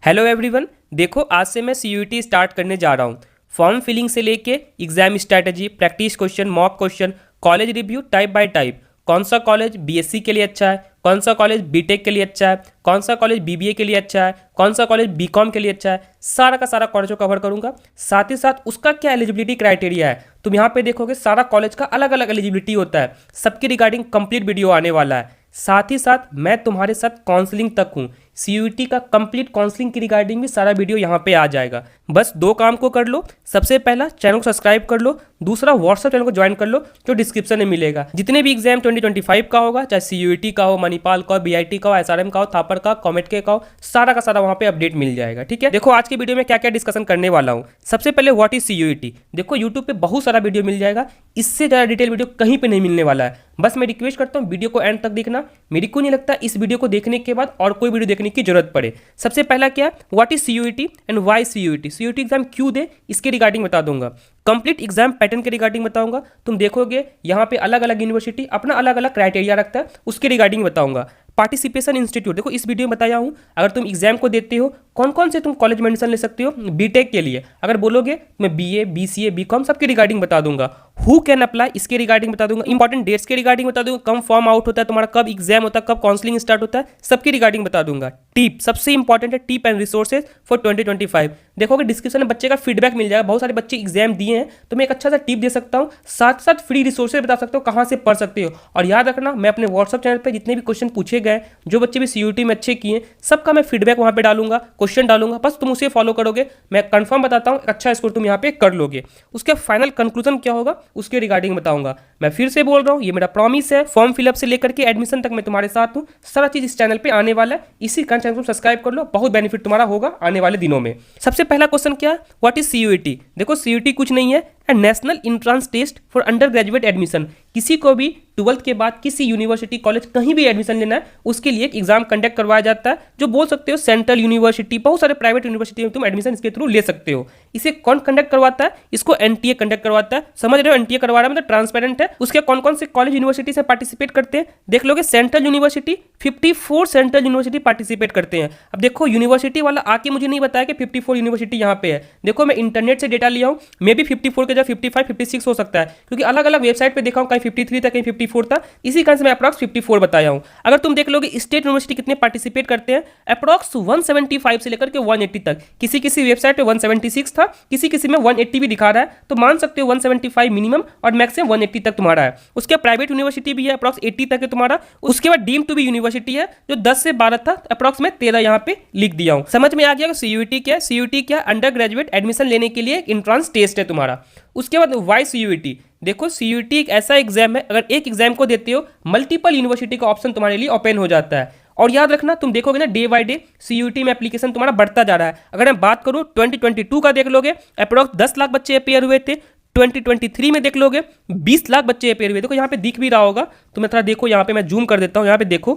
Hello everyone. देखो आज से मैं सीयूईटी स्टार्ट करने जा रहा हूँ। फॉर्म फिलिंग से लेके exam strategy, practice question, mock question, college review type bye type. कौन सा कॉलेज बीएससी के लिए अच्छा है, कौन सा कॉलेज बीटेक के लिए अच्छा है, कौन सा कॉलेज बीबीए के लिए अच्छा है, कौन सा कॉलेज बीकॉम के लिए अच्छा है, सारा का सारा कॉलेज को कवर करूंगा। साथ ही साथ उसका क्या एलिजिबिलिटी क्राइटेरिया है, तुम यहाँ पे देखोगे सारा कॉलेज का अलग अलग एलिजिबिलिटी होता है। सबके रिगार्डिंग कंप्लीट वीडियो आने वाला है। साथ ही साथ मैं तुम्हारे साथ काउंसलिंग तक हूँ। सीयूईटी का कंप्लीट काउंसलिंग की रिगार्डिंग भी सारा वीडियो यहाँ पे आ जाएगा। बस दो काम को कर लो। सबसे पहला चैनल को सब्सक्राइब कर लो, दूसरा व्हाट्सएप चैनल को ज्वाइन कर लो जो डिस्क्रिप्शन में मिलेगा। जितने भी एग्जाम 2025 का होगा, चाहे सीयूईटी का हो, मणिपाल का हो, बीआईटी का हो, एसआरएम का हो, थापर का, कॉमेट के का हो, सारा का सारा वहाँ पे अपडेट मिल जाएगा। ठीक है, देखो आज की वीडियो में क्या क्या डिस्कशन करने वाला हूँ। सबसे पहले व्हाट इज सीयूईटी। देखो यूट्यूब पे बहुत सारा वीडियो मिल जाएगा, इससे ज़्यादा डिटेल वीडियो कहीं पे नहीं मिलने वाला है। बस मैं रिक्वेस्ट करता हूँ वीडियो को एंड तक देखना। मेरे को नहीं लगता इस वीडियो को देखने के बाद और कोई वीडियो देखने की जरूरत पड़े। सबसे पहला क्या, what is CUET and why CUET. CUET exam क्यों दे इसके रिगार्डिंग बता दूंगा। कंप्लीट एग्जाम पैटर्न के रिगार्डिंग बताऊंगा। तुम देखोगे यहाँ पे अलग अलग यूनिवर्सिटी अपना अलग अलग क्राइटेरिया रखता है, उसके रिगार्डिंग बताऊंगा। पार्टिसिपेशन इंस्टीट्यूट, देखो इस वीडियो में बताया हूँ अगर तुम एग्जाम को देते हो कौन कौन से तुम कॉलेज में एडमिशन ले सकते हो। बीटेक के लिए अगर बोलोगे मैं बीए, बीसीए, बीकॉम सबके रिगार्डिंग बता दूंगा। हु कैन अप्लाई इसके रिगार्डिंग बता दूंगा। इंपॉर्टेंट डेट्स के रिगार्डिंग बता दूंगा। कब फॉर्म आउट होता है तुम्हारा, कब एग्जाम होता है, कब काउंसलिंग स्टार्ट होता है, सबकी रिगार्डिंग बता दूंगा। टिप सबसे इंपॉर्टेंट है, टिप एंड रिसोर्सेज फॉर 2025। देखोगे डिस्क्रिप्शन में बच्चे का फीडबैक मिल जाएगा। बहुत सारे बच्चे एग्जाम दिए हैं तो मैं एक अच्छा सा टिप दे सकता हूँ, साथ साथ फ्री रिसोर्सेज बता सकता हूँ कहाँ से पढ़ सकते हो। और याद रखना मैं अपने व्हाट्सअप चैनल पर जितने भी क्वेश्चन पूछे गए, जो बच्चे भी सीयूईटी में अच्छे किए, सबका मैं फीडबैक वहाँ पे डालूंगा, क्वेश्चन डालूंगा। बस तुम उसे फॉलो करोगे, मैं कंफर्म बताता हूँ अच्छा स्कोर तुम यहाँ पे कर लोगे। उसके फाइनल कंक्लूजन क्या होगा उसके रिगार्डिंग बताऊंगा। मैं फिर से बोल रहा हूँ, ये मेरा प्रॉमिस है। फॉर्म फिलअप से लेकर के एडमिशन तक मैं तुम्हारे साथ हूँ। सारा चीज इस चैनल पे आने वाला है। इसी कारण चैनल को सब्सक्राइब कर लो, बहुत बेनिफिट तुम्हारा होगा आने वाले दिनों में। सबसे पहला क्वेश्चन क्या है, व्हाट इज सीयूईटी। देखो सीयूईटी कुछ नहीं है, national entrance test for undergraduate admission. किसी को भी 12th के बाद किसी यूनिवर्सिटी, कॉलेज कहीं भी एडमिशन लेना है उसके लिए एक एग्जाम कंडक्ट करवाया जाता है, जो बोल सकते हो सेंट्रल यूनिवर्सिटी, बहुत सारे प्राइवेट यूनिवर्सिटी में तुम एडमिशन इसके थ्रू ले सकते हो। इसे कौन कंडक्ट करवाता है, इसको एनटीए कंडक्ट करवाता है। समझ रहे हो, एनटीए करवा रहा है मतलब ट्रांसपेरेंट है। उसके कौन कौन से कॉलेज यूनिवर्सिटी से पार्टिसिपेट करते हैं देख लोगे। Central university 54 central university participate करते हैं। अब देखो यूनिवर्सिटी वाला आके मुझे नहीं बताया कि 54 यूनिवर्सिटी यहाँ पे है। देखो मैं इंटरनेट से डेटा लिया हूँ, मे भी 54 के जगह 55, 56 हो सकता है, क्योंकि अलग अलग वेबसाइट पे देखा हूँ कहीं 53 था, कहीं 54 था। इसी कारण से मैं अप्रॉक्स 54 बताया हूँ। अगर तुम देख लोगे स्टेट यूनिवर्सिटी कितने पार्टिसिपेट करते हैं, अप्रॉक्स 175 से लेकर के 180 तक। किसी किसी वेबसाइट पे 176 था, किसी किसी में 180 भी दिखा रहा है, तो मान सकते हो 175 मिनिमम और मैक्सिमम 180 तक तुम्हारा है। उसके प्राइवेट यूनिवर्सिटी भी है, अप्रॉक्स 80 तक है तुम्हारा। उसके बाद डीम टू बी यूनिवर्सिटी है जो 10 से 12 था, अप्रॉक्स में 13 यहाँ पे लिख दिया हूँ। समझ में आ गया सीयूईटी क्या है। सीयूईटी क्या, अंडर ग्रेजुएट एडमिशन लेने के लिए एक एंट्रेंस टेस्ट है तुम्हारा। उसके बाद वाई सीयूईटी। देखो सीयूईटी एक ऐसा एग्जाम है, अगर एक एग्जाम को देते हो मल्टीपल यूनिवर्सिटी का ऑप्शन तुम्हारे लिए ओपन हो जाता है। और याद रखना तुम देखोगे ना डे बाय डे सीयूईटी में एप्लीकेशन तुम्हारा बढ़ता जा रहा है। अगर मैं बात करूं 2022 का देख लोगे, अप्रॉक्स 10 लाख बच्चे अपेयर हुए थे। 2023 में देख लोगे 20 लाख बच्चे अपेयर हुए। देखो यहाँ पे दिख भी रहा होगा, तुम्हें थोड़ा देखो, यहाँ पे मैं जूम कर देता हूँ, यहाँ पे देखो,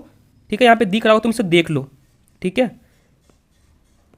ठीक है, यहाँ पे दिख रहा होगा, तुम इसे देख लो, ठीक है।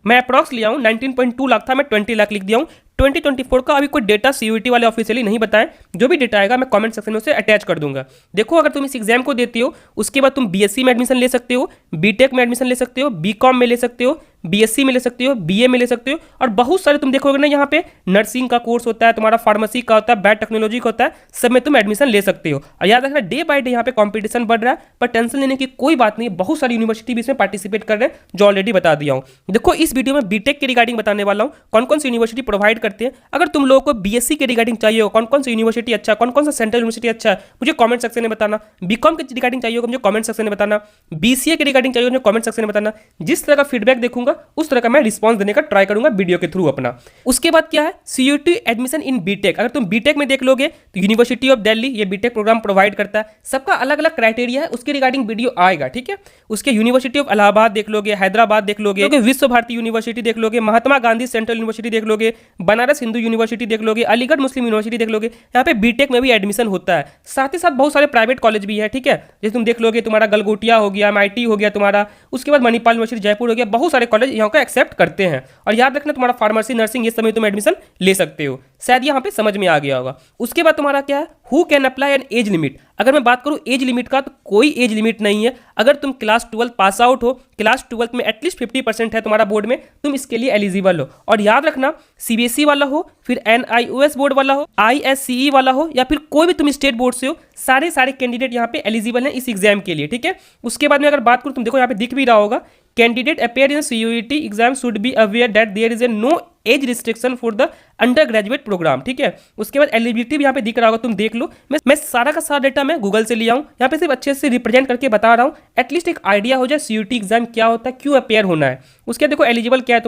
मैं अप्रॉक्स लिया हूँ 19.2 लाख था, मैं 20 लाख लिख दिया हूँ। 2024 का अभी कोई डेटा सीयूईटी वाले ऑफिशियली नहीं बताएं, जो भी डेटा आएगा मैं कमेंट सेक्शन में उसे अटैच कर दूंगा। देखो अगर तुम इस एग्जाम को देते हो उसके बाद तुम बीएससी में एडमिशन ले सकते हो, बीटेक में एडमिशन ले सकते हो, बीकॉम में ले सकते हो, बीएससी में ले सकते हो, बीए में ले सकते हो, और बहुत सारे तुम देखोगे ना यहाँ पे नर्सिंग का कोर्स होता है तुम्हारा, फार्मेसी का होता है, बायोटेक्नोलॉजी का होता है, सब में तुम एडमिशन ले सकते हो। और याद रखना डे बाय डे यहाँ पे कॉम्पिटिशन बढ़ रहा है, पर टेंशन लेने की कोई बात नहीं, बहुत सारी यूनिवर्सिटी भी इसमें पार्टिसिपेट कर रहे हैं, जो ऑलरेडी बता दिया हूँ। देखो इस वीडियो में बीटेक के रिगार्डिंग बताने वाला हूँ, कौन कौन सी यूनिवर्सिटी प्रोवाइड करते हैं। अगर तुम लोगों को बीएससी के रिगार्डिंग चाहिए हो, कौन कौन सी यूनिवर्सिटी अच्छा, कौन कौन सा सेंट्रल यूनिवर्सिटी अच्छा है, मुझे कमेंट सेक्शन में बताना। बीकॉम के रिगार्डिंग चाहिए होगा मुझे कमेंट सेक्शन में बताना। बीसीए के रिगार्डिंग चाहिए मुझे कमेंट सेक्शन में बताना। जिस तरह का फीडबैक देखूंगा उस तरह का मैं रिस्पांस देने का ट्राई करूंगा वीडियो के थ्रू अपना। उसके बाद क्या है, सीयूईटी एडमिशन इन बीटेक। अगर तुम बीटेक में देख लोगे तो यूनिवर्सिटी ऑफ दिल्ली ये बीटेक प्रोग्राम प्रोवाइड करता है। सबका अलग अलग क्राइटेरिया है, उसके रिगार्डिंग वीडियो आएगा, ठीक है। उसके यूनिवर्सिटी ऑफ इलाहाबाद देख लोगे, हैदराबाद देख लोगे, विश्व भारती यूनिवर्सिटी देख लोगे, महात्मा गांधी सेंट्रल यूनिवर्सिटी देख लोगे, बनारस हिंदू यूनिवर्सिटी देख लोगे, अलीगढ़ मुस्लिम यूनिवर्सिटी देख लोगे। यहाँ पे बीटेक में भी एडमिशन होता है। साथ ही साथ बहुत सारे प्राइवेट कॉलेज भी है, ठीक है। जैसे तुम देख लोगे तुम्हारा गलगोटिया हो गया, एमआईटी हो गया तुम्हारा, उसके बाद मणिपाल यूनिवर्सिटी जयपुर हो गया, बहुत सारे कॉलेज कॉलेज यहाँ का एक्सेप्ट करते हैं। और याद रखना तुम्हारा फार्मेसी, नर्सिंग ये सब में तुम एडमिशन ले सकते हो। शायद यहाँ पे समझ में आ गया होगा। उसके बाद तुम्हारा क्या है, who can apply N age limit. अगर मैं बात करूँ एज लिमिट का, तो कोई एज लिमिट नहीं है। अगर तुम क्लास 12 पास आउट हो, क्लास 12 में एटलीस्ट 50% है तुम्हारा बोर्ड में, तुम इसके लिए एलिजिबल हो। और याद रखना सीबीएसई वाला हो, फिर एनआईओएस बोर्ड वाला हो, आईएससीई वाला हो, या फिर कोई भी तुम स्टेट बोर्ड से हो, सारे कैंडिडेट यहाँ पे एलिजिबल हैं इस एग्जाम के लिए, ठीक है। उसके बाद में अगर बात करूँ, तुम देखो यहाँ पे दिख भी रहा होगा, candidate appear in CUET exam should be aware that there is a no age restriction for the undergraduate programme, ठीक है। उसके बाद एलिजिबिलिटी भी यहाँ पे दिख रहा होगा, तुम देख लो। मैं सारा का सारा डेटा मैं गूगल से लिया हूँ, यहाँ पे सिर्फ अच्छे से रिप्रेजेंट करके बता रहा हूँ, एटलीस्ट एक आइडिया हो जाए सीयूईटी एग्जाम क्या होता है, क्यों अपेयर होना है। उसके देखो एलिजिबल क्या है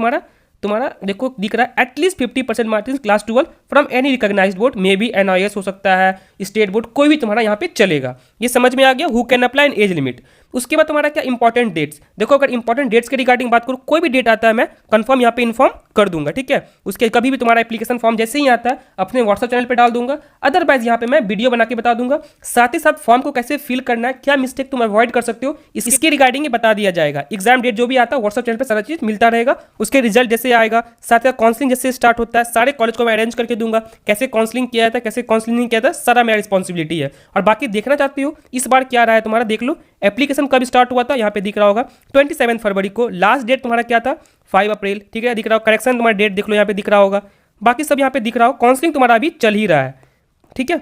तुम्हारा देखो दिख रहा है, at least 50% marks class 12 from any recognised board, may be NIS हो सकता है, स्टेट बोर्ड, कोई भी तुम्हारा यहाँ पे चलेगा। ये समझ में आ गया, who can apply N age limit. उसके बाद तुम्हारा क्या इंपॉर्टेंट डेट्स। देखो अगर इंपॉर्टेंट डेट्स के रिगार्डिंग बात करूँ, कोई भी डेट आता है मैं कंफर्म यहाँ पे इन्फॉर्म कर दूंगा, ठीक है। उसके कभी भी तुम्हारा एप्लीकेशन फॉर्म जैसे ही आता है अपने व्हाट्सएप चैनल पे डाल दूंगा, अदरवाइज यहाँ पे मैं वीडियो बना के बता दूंगा। साथ ही साथ फॉर्म को कैसे फिल करना है, क्या मिस्टेक तुम अवॉइड कर सकते हो, इसके रिगार्डिंग बता दिया जाएगा। एग्जाम डेट जो भी आता है व्हाट्सएप चैनल पर सारा चीज मिलता रहेगा। उसके रिजल्ट जैसे आएगा, साथ ही काउंसलिंग जैसे स्टार्ट होता है, सारे कॉलेज को मैं अरेंज करके दूंगा, कैसे काउंसलिंग किया था, कैसे काउंसलिंग नहीं किया था, सारा मेरा रिस्पॉन्सिबिलिटी है। और बाकी देखना चाहती हो इस बार क्या रहा है तुम्हारा, देख लो एप्लीकेशन कब स्टार्ट हुआ था, यहाँ पे दिख रहा होगा 27 फरवरी को। लास्ट डेट तुम्हारा क्या था, 5 अप्रैल, ठीक है, दिख रहा हो। करेक्शन तुम्हारा डेट देख लो, यहाँ पे दिख रहा होगा। बाकी सब यहाँ पे दिख रहा हो। काउंसलिंग तुम्हारा अभी चल ही रहा है, ठीक है,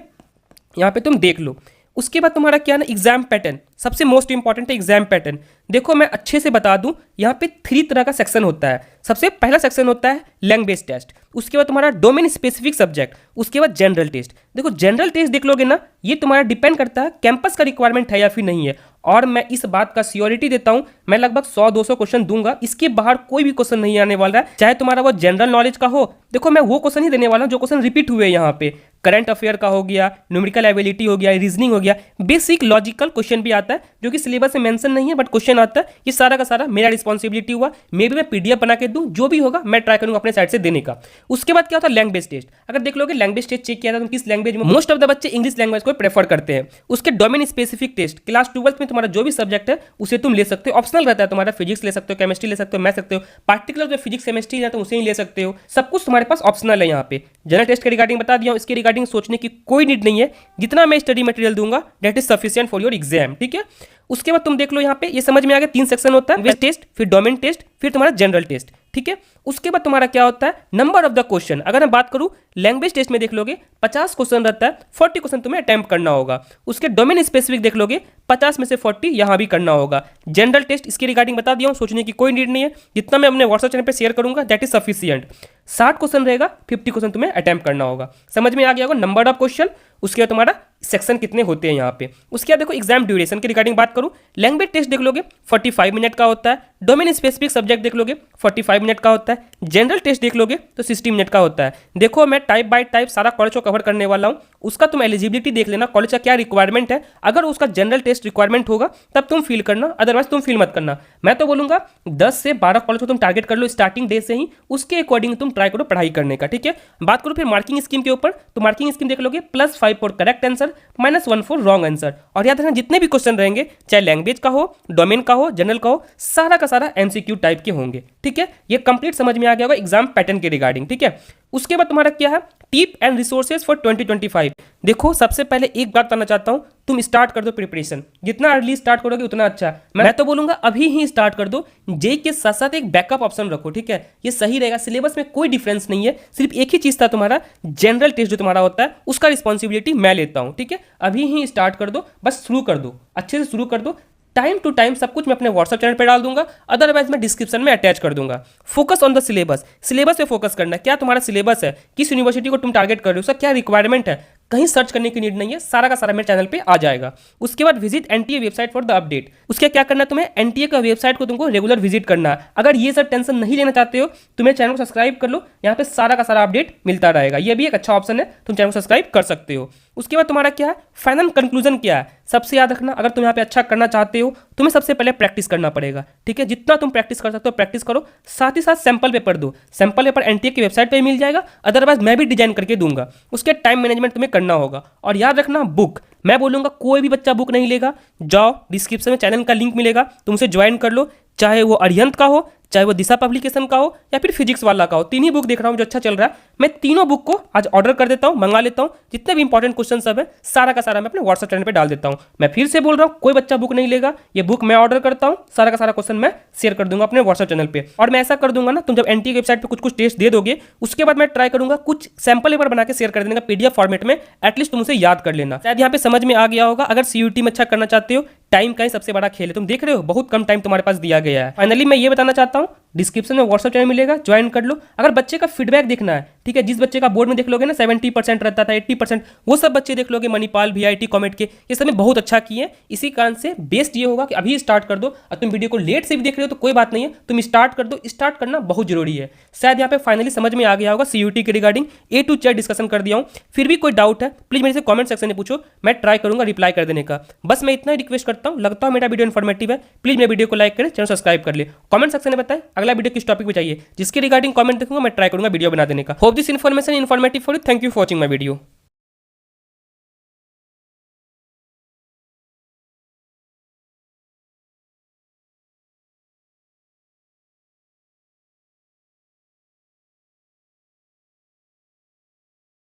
यहाँ पे तुम देख लो। उसके बाद तुम्हारा क्या ना, एग्जाम पैटर्न सबसे मोस्ट इंपॉर्टेंट है। एग्जाम पैटर्न देखो मैं अच्छे से बता दूं, यहाँ पे 3 तरह का सेक्शन होता है। सबसे पहला सेक्शन होता है लैंग्वेज टेस्ट, उसके बाद तुम्हारा डोमेन स्पेसिफिक सब्जेक्ट, उसके बाद जनरल टेस्ट। देखो जनरल टेस्ट देख लोगे ना, ये तुम्हारा डिपेंड करता है कैंपस का रिक्वायरमेंट है या फिर नहीं है। और मैं इस बात का श्योरिटी देता हूं, मैं लगभग 100-200 क्वेश्चन दूंगा, इसके बाहर कोई भी क्वेश्चन नहीं आने वाला है, चाहे तुम्हारा वो जनरल नॉलेज का हो। देखो मैं वो क्वेश्चन ही देने वाला हूं जो क्वेश्चन रिपीट हुए यहाँ पे, करंट अफेयर का हो गया, न्यूमेरिकल एबिलिटी हो गया, रीजनिंग हो गया, बेसिक लॉजिकल क्वेश्चन भी आता है जो कि सिलेबस में मेंशन नहीं है बट क्वेश्चन आता है। ये सारा का सारा मेरा रिस्पॉन्सिबिलिटी हुआ, मे भी मैं पीडीएफ बना के दूं, जो भी होगा मैं ट्राई करूंगा अपने साइड से देने का। उसके बाद क्या होता है लैंग्वेज टेस्ट। अगर देख लोगे लैंग्वेज टेस्ट चेक किया था तो किस लैंग्वेज में, मोस्ट ऑफ द बच्चे इंग्लिश लैंग्वेज को प्रेफर करते हैं। उसके डोमेन स्पेसिफिक टेस्ट, क्लास 12 में तुम्हारा जो भी सब्जेक्ट है उसे तुम ले सकते हो, ऑप्शनल रहता है तुम्हारा, फिजिक्स ले सकते हो, केमिस्ट्री ले सकते हो, मैथ सकते हो, पार्टिकुलर जो फिजिक्स केमिस्ट्री है तो उसे ही ले सकते हो, सब कुछ तुम्हारे पास ऑप्शनल है। यहाँ पे जनरल टेस्ट के रिगार्डिंग बता दिया हूं, इसके रिगार्डिंग सोचने की कोई नीड नहीं है, जितना मैं स्टडी मटेरियल दूंगा that is sufficient for your exam, ठीक है। उसके बाद तुम देख लो यहाँ पे, ये समझ में आ गया, 3 सेक्शन होता है, लैंग्वेज टेस्ट, फिर डोमेन टेस्ट, फिर तुम्हारा जनरल टेस्ट, ठीक है। उसके बाद तुम्हारा क्या होता है नंबर ऑफ द क्वेश्चन। अगर मैं बात करूं लैंग्वेज टेस्ट में देख लोगे 50 क्वेश्चन रहता है, 40 क्वेश्चन तुम्हें अटेम्प्ट करना होगा। उसके डोमेन स्पेसिफिक देख लोगे 50 में से 40 यहां भी करना होगा। जनरल टेस्ट इसके रिगार्डिंग बता दिया हूं, सोचने की कोई नीड नहीं है, जितना मैं अपने व्हाट्सएप चैनल पे शेयर करूंगा दैट इज सफिशिएंट। 60 क्वेश्चन रहेगा, 50 क्वेश्चन तुम्हें अटेम्प्ट करना होगा। समझ में आ गया होगा नंबर ऑफ क्वेश्चन। उसके बाद तुम्हारा सेक्शन कितने होते हैं यहाँ पे। उसके बाद देखो एग्जाम ड्यूरेशन के रिगार्डिंग बात करूं, लैंग्वेज टेस्ट देख लोगे 45 मिनट का होता है, डोमेन स्पेसिफिक सब्जेक्ट देख लोगे 45 मिनट का होता है, जनरल टेस्ट देख लोगे तो 60 मिनट का होता है। देखो मैं टाइप बाय टाइप सारा कॉलेज को कवर करने वाला हूँ, उसका तुम एलिजिबिलिटी देख लेना, कॉलेज का क्या रिक्वायरमेंट है। अगर उसका जनरल टेस्ट रिक्वायरमेंट होगा तब तुम फील करना, अदरवाइज तुम फील मत करना। मैं तो बोलूंगा 10 से 12 कॉलेज को तुम टारगेट कर लो स्टार्टिंग डे से ही, उसके अकॉर्डिंग तुम ट्राई करो पढ़ाई करने का, ठीक है। बात करो फिर मार्किंग स्कीम के ऊपर, तो मार्किंग स्कीम देख लोगे +5 for correct answer, -1 for wrong answer. और याद रखना जितने भी क्वेश्चन रहेंगे, चाहे लैंग्वेज का हो, डोमेन का हो, जनरल का हो, सारा का सारा एमसीक्यू टाइप के होंगे, ठीक है। ये कंप्लीट समझ में आ गया होगा एग्जाम पैटर्न के रिगार्डिंग, ठीक है। उसके बाद तुम्हारा क्या है टिप एंड रिसोर्सेज फॉर 2025। देखो सबसे पहले एक बात बताना चाहता हूं, तुम स्टार्ट कर दो प्रिपरेशन, जितना अर्ली स्टार्ट करोगे उतना अच्छा है। मैं तो बोलूंगा अभी ही स्टार्ट कर दो, जेई के साथ साथ एक बैकअप ऑप्शन रखो, ठीक है, ये सही रहेगा। सिलेबस में कोई डिफरेंस नहीं है, सिर्फ एक ही चीज था तुम्हारा जनरल टेस्ट जो तुम्हारा होता है उसका रिस्पॉन्सिबिलिटी मैं लेता हूं, ठीक है। अभी ही स्टार्ट कर दो, बस शुरू कर दो, अच्छे से शुरू कर दो। टाइम टू टाइम सब कुछ मैं अपने व्हाट्सएप चैनल पे डाल दूंगा, अदरवाइज मैं डिस्क्रिप्शन में अटैच कर दूंगा। Focus on the syllabus, syllabus पे फोकस करना है, क्या तुम्हारा सिलेबस है, किस यूनिवर्सिटी को तुम टारगेट कर रहे हो, उसका क्या रिक्वायरमेंट है, कहीं सर्च करने की नीड नहीं है, सारा का सारा मेरे चैनल पे आ जाएगा। उसके बाद visit NTA website for the update. उसके क्या करना है तुम्हें, एनटीए का वेबसाइट को तुमको रेगुलर विजिट करना है। अगर ये सब टेंशन नहीं लेना चाहते हो तो मेरे चैनल को सब्सक्राइब कर लो, यहाँ पे सारा का सारा अपडेट मिलता रहेगा, ये भी एक अच्छा ऑप्शन है, तुम चैनल को सब्सक्राइब कर सकते हो। उसके बाद तुम्हारा क्या है फाइनल कंक्लूजन क्या है, सबसे याद रखना, अगर तुम यहाँ पे अच्छा करना चाहते हो तुम्हें सबसे पहले प्रैक्टिस करना पड़ेगा, ठीक है। जितना तुम प्रैक्टिस कर सकते हो प्रैक्टिस करो, साथ ही साथ सैंपल पेपर दो, सैंपल पेपर एनटीए की वेबसाइट पे मिल जाएगा, अदरवाइज मैं भी डिजाइन करके दूंगा। उसके टाइम मैनेजमेंट तुम्हें करना होगा। और याद रखना बुक, मैं बोलूंगा कोई भी बच्चा बुक नहीं लेगा, जाओ डिस्क्रिप्शन में चैनल का लिंक मिलेगा, तुमसे ज्वाइन कर लो, चाहे वो अरिहंत का हो चाहे वो दिशा पब्लिकेशन का हो या फिर फिजिक्स वाला का हो, 3 ही बुक देख रहा हूँ जो अच्छा चल रहा है। मैं तीनों बुक को आज ऑर्डर कर देता हूँ, मंगा लेता हूँ। जितने भी इंपॉर्टेंट क्वेश्चन सब है सारा का सारा मैं अपने व्हाट्सएप चैनल पे डाल देता हूँ। मैं फिर से बोल रहा हूँ, कोई बच्चा बुक नहीं लेगा, ये बुक मैं ऑर्डर करता हूँ, सारा का सारा क्वेश्चन मैं शेयर कर दूंगा अपने व्हाट्सएप चैनल पे। और मैं ऐसा कर दूंगा ना, तुम जब एनटीए की वेबसाइट पे कुछ कुछ टेस्ट दे दोगे, उसके बाद मैं ट्राई करूंगा कुछ सैंपल पेपर बना के शेयर कर देने का पीडीएफ फॉर्मेट में, एटलीस्ट तुम उसे याद कर लेना। शायद यहाँ पे समझ में आ गया होगा। अगर सीयूटी में अच्छा करना चाहते हो, टाइम का ही सबसे बड़ा खेल है। तुम देख रहे हो बहुत कम टाइम तुम्हारे पास दिया गया है। फाइनली मैं ये बताना चाहता हूँ, डिस्क्रिप्शन में व्हाट्सएप चैनल मिलेगा, ज्वाइन कर लो। अगर बच्चे का फीडबैक देखना है, ठीक है, जिस बच्चे का बोर्ड में देख लोगे ना 70% रहता था, 80%, वो सब बच्चे देख लोगे मणिपाल, वीआईटी, कॉमेट के, ये सब में बहुत अच्छा किए। इसी कारण से बेस्ट ये होगा कि अभी स्टार्ट कर दो। और तुम वीडियो को लेट से भी देख रहे हो तो कोई बात नहीं है, तुम स्टार्ट कर दो। स्टार्ट करना बहुत जरूरी है। शायद यहाँ पे फाइनली समझ में आ गया होगा, सीयूटी के regarding A to Z discussion कर दिया हूँ। फिर भी कोई डाउट है प्लीज मेरे से कॉमेंट सेक्शन में पूछो, मैं ट्राई करूंगा रिप्लाई कर देने का। बस मैं इतना ही रिक्वेस्ट करता हूँ। लगता है मेरा वीडियो इन्फॉर्मेटिव है, प्लीज मेरे वीडियो को लाइक करें, चैनल सब्सक्राइब कर ले। कमेंट सेक्शन में बताएं अगला वीडियो किस टॉपिक पे चाहिए, जिसके रिगार्डिंग कमेंट देखूंगा मैं ट्राई करूंगा वीडियो बना देने का। Hope this information informative for you. Thank you for watching my video.